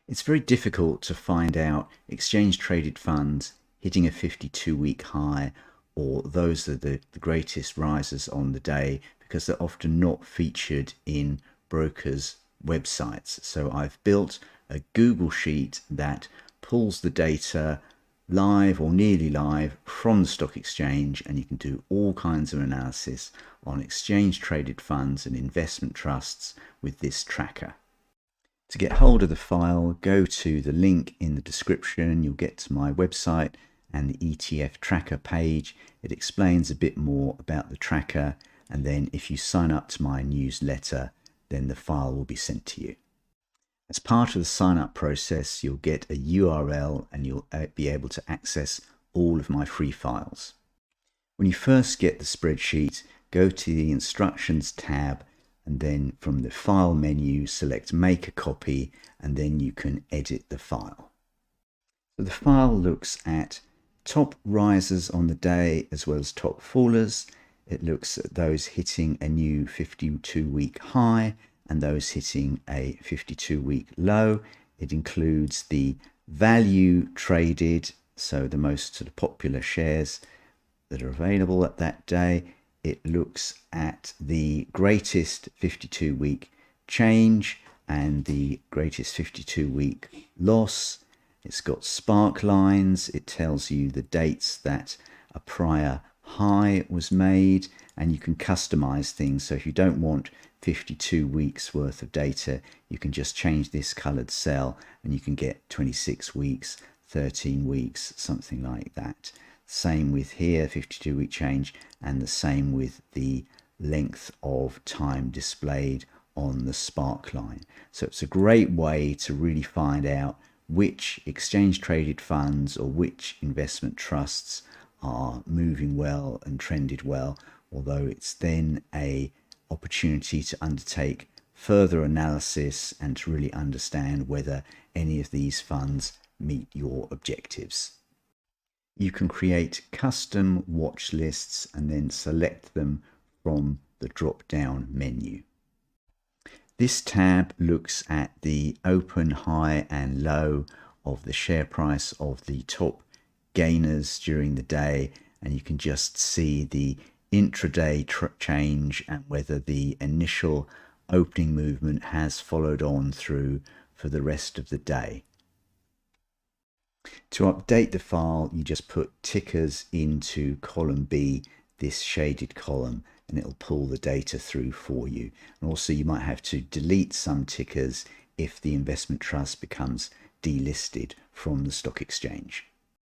It's very difficult to find out exchange-traded funds hitting a 52-week high, or those are the greatest rises on the day, because they're often not featured in brokers' websites. So I've built a Google sheet that pulls the data live or nearly live from the stock exchange, and you can do all kinds of analysis on exchange-traded funds and investment trusts with this tracker. To get hold of the file, go to the link in the description. You'll get to my website and the ETF Tracker page. It explains a bit more about the tracker, and then if you sign up to my newsletter, then the file will be sent to you. As part of the sign up process, you'll get a URL and you'll be able to access all of my free files. When you first get the spreadsheet, go to the Instructions tab, and then from the File menu, select Make a Copy, and then you can edit the file. So the file looks at top risers on the day as well as top fallers. It looks at those hitting a new 52-week high and those hitting a 52-week low. It includes the value traded, so the most sort of popular shares that are available at that day. It looks at the greatest 52-week change and the greatest 52-week loss. It's got spark lines. It tells you the dates that a prior high was made, and you can customize things. So if you don't want 52 weeks worth of data, you can just change this colored cell and you can get 26 weeks, 13 weeks, something like that. Same with here, 52-week change, and the same with the length of time displayed on the spark line. So it's a great way to really find out which exchange traded funds or which investment trusts are moving well and trended well, although it's then a opportunity to undertake further analysis and to really understand whether any of these funds meet your objectives. You can create custom watch lists and then select them from the drop-down menu. This tab looks at the open, high and low of the share price of the top gainers during the day, and you can just see the intraday change and whether the initial opening movement has followed on through for the rest of the day. To update the file, you just put tickers into column B, this shaded column, and it'll pull the data through for you. And also you might have to delete some tickers if the investment trust becomes delisted from the stock exchange.